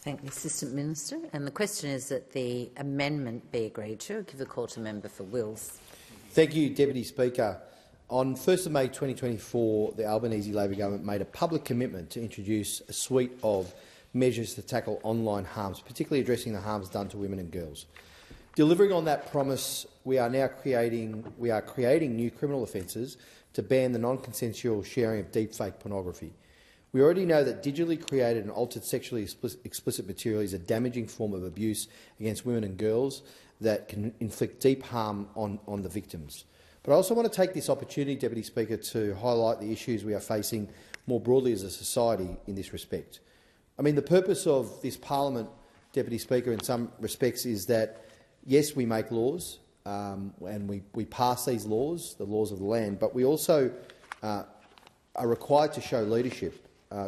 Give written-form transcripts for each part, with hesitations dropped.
Thank the Assistant Minister. And the question is that the amendment be agreed to. I'll give the call to member for Wills. Thank you, Deputy Speaker. On 1st May 2024, the Albanese Labor government made a public commitment to introduce a suite of measures to tackle online harms, particularly addressing the harms done to women and girls. Delivering on that promise, we are creating new criminal offences to ban the non-consensual sharing of deepfake pornography. We already know that digitally created and altered sexually explicit material is a damaging form of abuse against women and girls that can inflict deep harm on the victims. But I also want to take this opportunity, Deputy Speaker, to highlight the issues we are facing more broadly as a society in this respect. I mean, the purpose of this parliament, Deputy Speaker, in some respects is that, yes, we make laws and we pass these laws, the laws of the land, but we also are required to show leadership,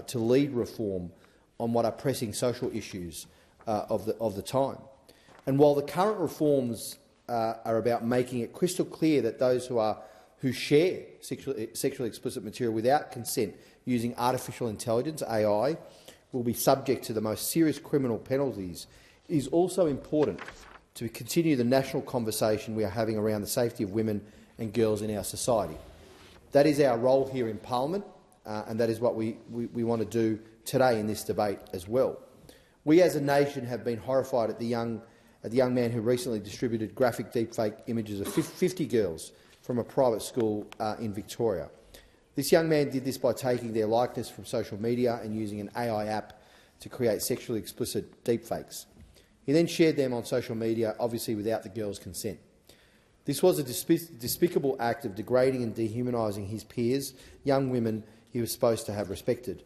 to lead reform on what are pressing social issues of the time. And while the current reforms are about making it crystal clear that those who share sexually explicit material without consent using artificial intelligence, AI, will be subject to the most serious criminal penalties, it is also important to continue the national conversation we are having around the safety of women and girls in our society. That is our role here in Parliament, and that is what we want to do today in this debate as well. We as a nation have been horrified at the young man who recently distributed graphic deepfake images of 50 girls from a private school in Victoria. This young man did this by taking their likeness from social media and using an AI app to create sexually explicit deepfakes. He then shared them on social media, obviously without the girls' consent. This was a despicable act of degrading and dehumanising his peers, young women he was supposed to have respected.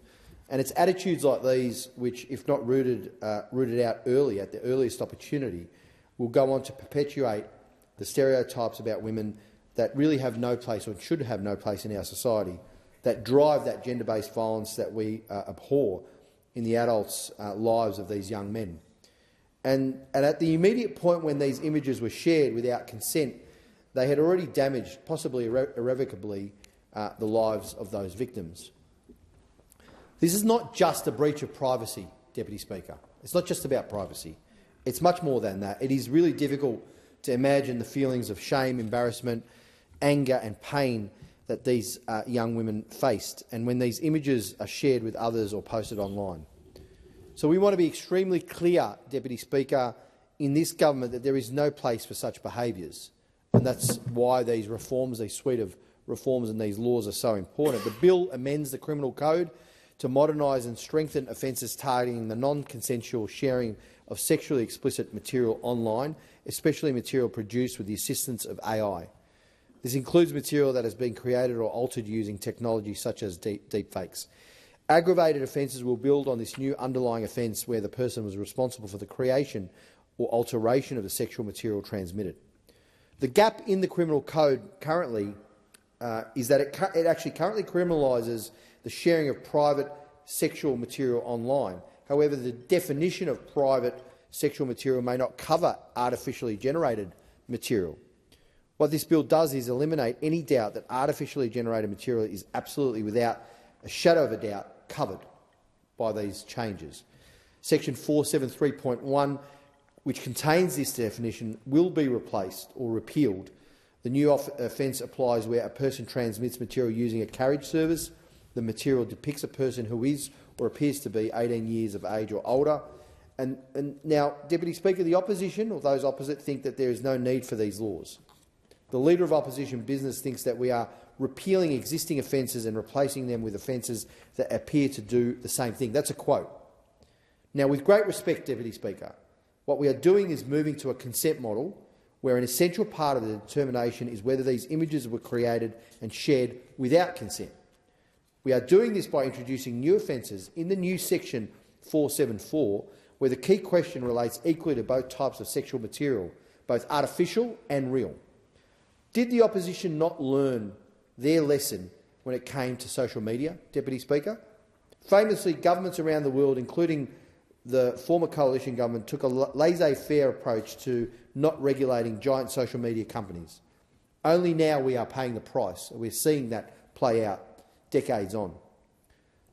And it's attitudes like these which, if not rooted out early, at the earliest opportunity, will go on to perpetuate the stereotypes about women that really have no place or should have no place in our society, that drive that gender-based violence that we abhor in the adults' lives of these young men. And at the immediate point when these images were shared without consent, they had already damaged, possibly irrevocably, the lives of those victims. This is not just a breach of privacy, Deputy Speaker. It's not just about privacy. It's much more than that. It is really difficult to imagine the feelings of shame, embarrassment, anger and pain that these young women faced, and when these images are shared with others or posted online. So we want to be extremely clear, Deputy Speaker, in this government that there is no place for such behaviours, and that's why these reforms, these suite of reforms and these laws are so important. The bill amends the criminal code to modernise and strengthen offences targeting the non-consensual sharing of sexually explicit material online, especially material produced with the assistance of AI. This includes material that has been created or altered using technology such as deepfakes. Aggravated offences will build on this new underlying offence where the person was responsible for the creation or alteration of the sexual material transmitted. The gap in the criminal code currently is that it actually currently criminalises the sharing of private sexual material online. However, the definition of private sexual material may not cover artificially generated material. What this bill does is eliminate any doubt that artificially generated material is absolutely, without a shadow of a doubt, covered by these changes. Section 473.1, which contains this definition, will be replaced or repealed. The new offence applies where a person transmits material using a carriage service. The material depicts a person who is or appears to be 18 years of age or older. And now, Deputy Speaker, the opposition, or those opposite, think that there is no need for these laws. The Leader of Opposition Business thinks that we are repealing existing offences and replacing them with offences that appear to do the same thing. That's a quote. Now, with great respect, Deputy Speaker, what we are doing is moving to a consent model where an essential part of the determination is whether these images were created and shared without consent. We are doing this by introducing new offences in the new section 474, where the key question relates equally to both types of sexual material, both artificial and real. Did the opposition not learn their lesson when it came to social media, Deputy Speaker? Famously, governments around the world, including the former coalition government, took a laissez-faire approach to not regulating giant social media companies. Only now we are paying the price. We're seeing that play out decades on.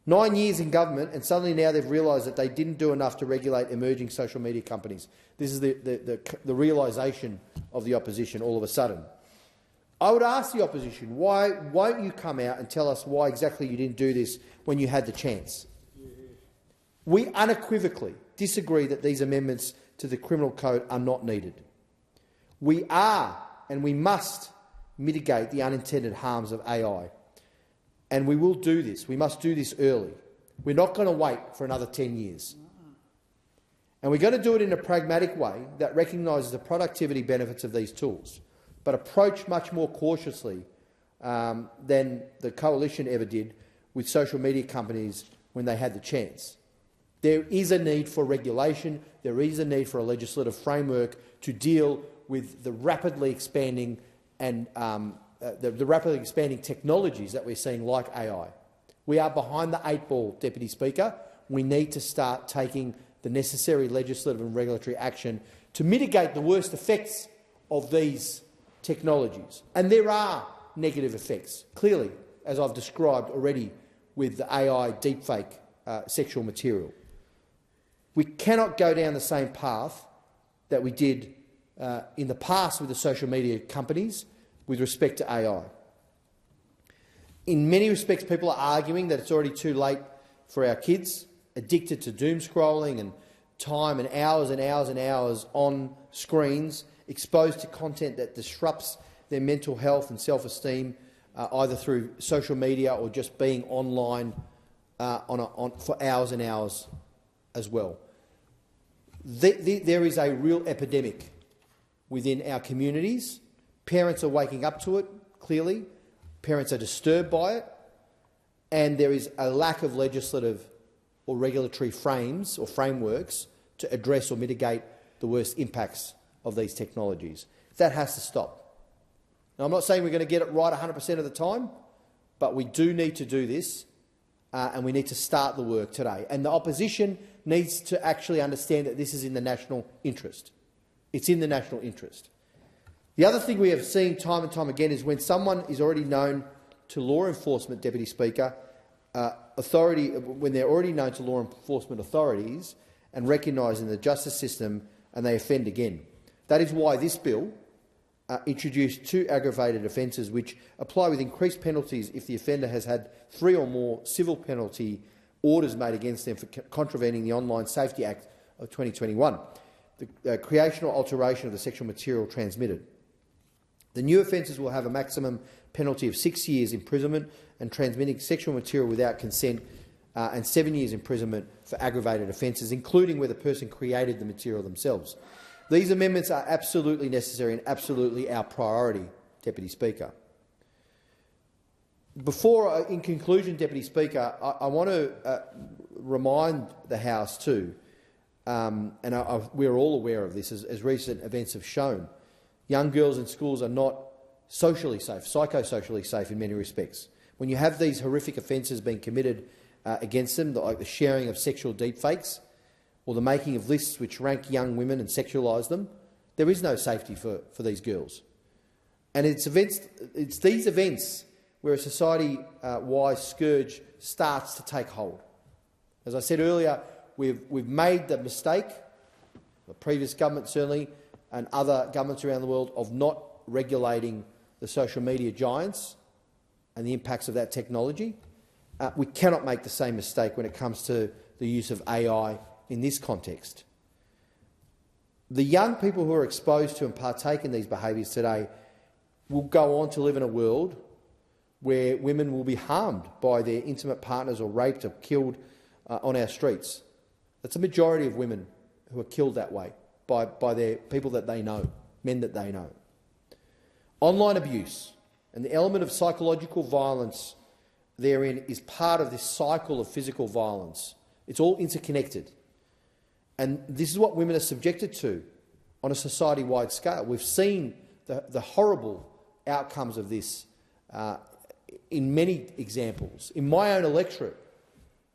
9 years in government, and suddenly now they've realised that they didn't do enough to regulate emerging social media companies. This is the realisation of the opposition all of a sudden. I would ask the opposition, why won't you come out and tell us why exactly you didn't do this when you had the chance? We unequivocally disagree that these amendments to the criminal code are not needed. We are and we must mitigate the unintended harms of AI. And we will do this. We must do this early. We're not going to wait for another 10 years. And we're going to do it in a pragmatic way that recognises the productivity benefits of these tools, but approach much more cautiously than the coalition ever did with social media companies when they had the chance. There is a need for regulation. There is a need for a legislative framework to deal with the rapidly expanding and the rapidly expanding technologies that we're seeing, like AI. We are behind the 8 ball, Deputy Speaker. We need to start taking the necessary legislative and regulatory action to mitigate the worst effects of these technologies. And there are negative effects, clearly, as I've described already with the AI deepfake sexual material. We cannot go down the same path that we did in the past with the social media companies with respect to AI. In many respects, people are arguing that it's already too late for our kids, addicted to doom scrolling and time and hours and hours and hours on screens, exposed to content that disrupts their mental health and self-esteem, either through social media or just being online for hours and hours as well. There is a real epidemic within our communities. Parents are waking up to it, clearly. Parents are disturbed by it. And there is a lack of legislative or regulatory frames or frameworks to address or mitigate the worst impacts of these technologies. That has to stop. Now, I'm not saying we're going to get it right 100% of the time, but we do need to do this, and we need to start the work today. And the opposition needs to actually understand that this is in the national interest. It's in the national interest. The other thing we have seen time and time again is when someone is already known to law enforcement, Deputy Speaker, when they're already known to law enforcement authorities and recognised in the justice system, and they offend again. That is why this bill introduced 2 aggravated offences which apply with increased penalties if the offender has had 3 or more civil penalty orders made against them for contravening the Online Safety Act of 2021, the creation or alteration of the sexual material transmitted. The new offences will have a maximum penalty of 6 years imprisonment and transmitting sexual material without consent, and 7 years imprisonment for aggravated offences, including where the person created the material themselves. These amendments are absolutely necessary and absolutely our priority, Deputy Speaker. In conclusion, Deputy Speaker, I want to remind the House too, and we're all aware of this as recent events have shown, young girls in schools are not socially safe, psychosocially safe in many respects. When you have these horrific offences being committed against them, like the sharing of sexual deepfakes or the making of lists which rank young women and sexualise them, there is no safety for these girls. And it's these events where a society-wide scourge starts to take hold. As I said earlier, we've made the mistake, the previous government certainly, and other governments around the world, of not regulating the social media giants and the impacts of that technology. We cannot make the same mistake when it comes to the use of AI in this context. The young people who are exposed to and partake in these behaviours today will go on to live in a world where women will be harmed by their intimate partners or raped or killed on our streets. That's a majority of women who are killed that way by their people that they know, men that they know. Online abuse and the element of psychological violence therein is part of this cycle of physical violence. It's all interconnected. And this is what women are subjected to on a society-wide scale. We've seen the horrible outcomes of this in many examples. In my own electorate,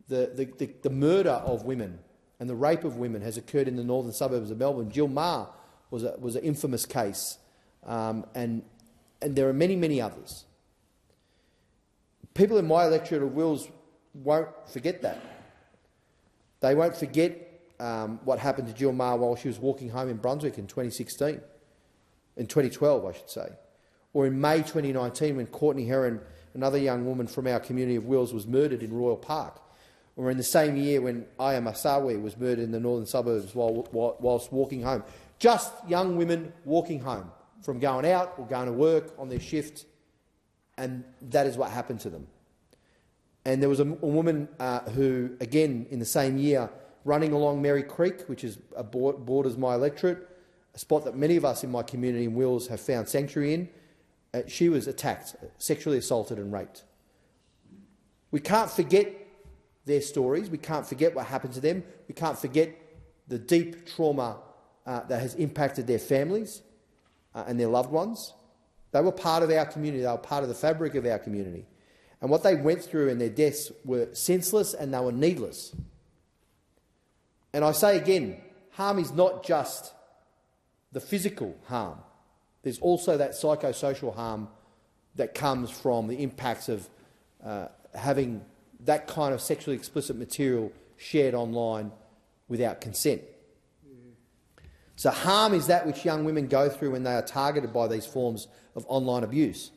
the murder of women and the rape of women has occurred in the northern suburbs of Melbourne. Jill Maher was an infamous case, and there are many, many others. People in my electorate of Wills won't forget that. They won't forget what happened to Jill Maher while she was walking home in Brunswick in 2016, in 2012, I should say, or in May 2019 when Courtney Heron, another young woman from our community of Wills, was murdered in Royal Park, or in the same year when Aya Masawi was murdered in the northern suburbs whilst walking home. Just young women walking home from going out or going to work on their shift, and that is what happened to them. And there was a woman who, again, in the same year, running along Merry Creek, which is borders my electorate, a spot that many of us in my community in Wills have found sanctuary in, she was attacked, sexually assaulted and raped. We can't forget their stories. We can't forget what happened to them. We can't forget the deep trauma that has impacted their families and their loved ones. They were part of our community. They were part of the fabric of our community. And what they went through in their deaths were senseless and they were needless. And I say again, harm is not just the physical harm. There's also that psychosocial harm that comes from the impacts of having that kind of sexually explicit material shared online without consent. So harm is that which young women go through when they are targeted by these forms of online abuse.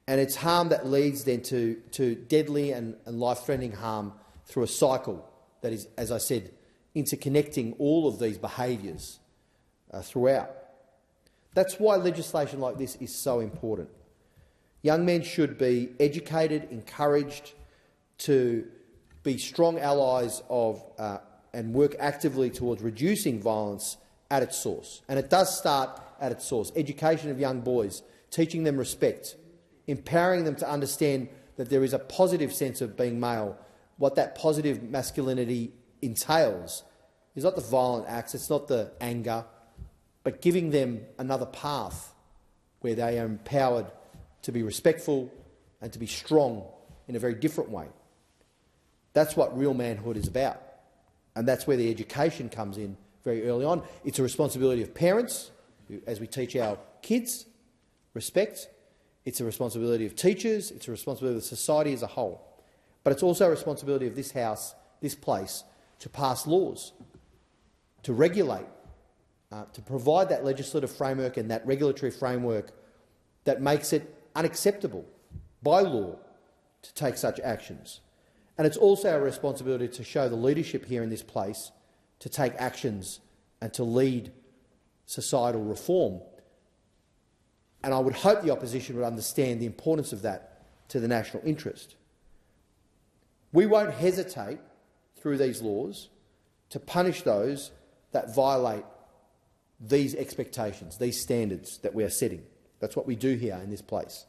And it's harm that leads then to deadly and life-threatening harm through a cycle that is, as I said, interconnecting all of these behaviours throughout. That's why legislation like this is so important. Young men should be educated, encouraged to be strong allies of and work actively towards reducing violence at its source. And it does start at its source. Education of young boys, teaching them respect, empowering them to understand that there is a positive sense of being male. What that positive masculinity entails is not the violent acts, it's not the anger, but giving them another path where they are empowered to be respectful and to be strong in a very different way. That's what real manhood is about, and that's where the education comes in very early on. It's a responsibility of parents, as we teach our kids respect. It's a responsibility of teachers. It's a responsibility of society as a whole. But it's also a responsibility of this House, this place, to pass laws, to regulate, to provide that legislative framework and that regulatory framework that makes it unacceptable by law to take such actions. And it's also our responsibility to show the leadership here in this place to take actions and to lead societal reform. And I would hope the opposition would understand the importance of that to the national interest. We won't hesitate through these laws to punish those that violate these expectations, these standards that we are setting. That's what we do here in this place.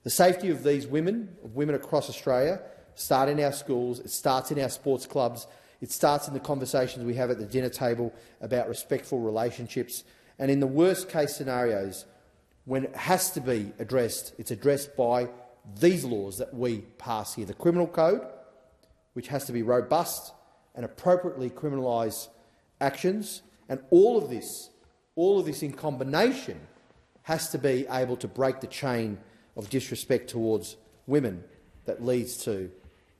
The safety of these women, across Australia, start in our schools, it starts in our sports clubs, it starts in the conversations we have at the dinner table about respectful relationships, and in the worst case scenarios, when it has to be addressed, it's addressed by these laws that we pass here. The criminal code, which has to be robust and appropriately criminalise actions, and all of this in combination has to be able to break the chain of disrespect towards women that leads to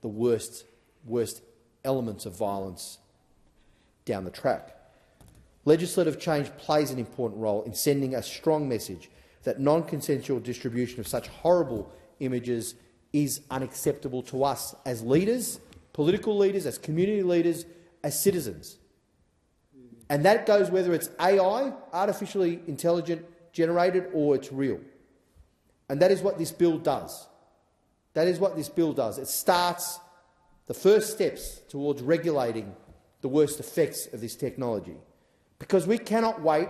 the worst elements of violence down the track. Legislative change plays an important role in sending a strong message that non-consensual distribution of such horrible images is unacceptable to us as leaders, political leaders, as community leaders, as citizens. And that goes whether it's AI, artificially intelligent generated, or it's real. And that is what this bill does. That is what this bill does. It starts the first steps towards regulating the worst effects of this technology. Because we cannot wait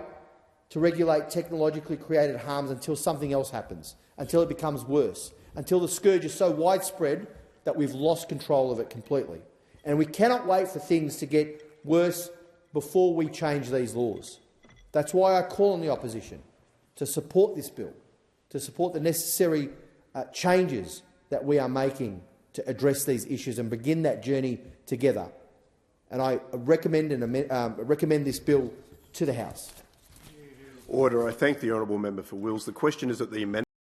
to regulate technologically created harms until something else happens, until it becomes worse, until the scourge is so widespread that we've lost control of it completely. And we cannot wait for things to get worse before we change these laws. That's why I call on the opposition to support this bill, to support the necessary changes that we are making to address these issues and begin that journey together. And I recommend this bill to the House. Order. I thank the honourable member for Wills. The question is that the amendment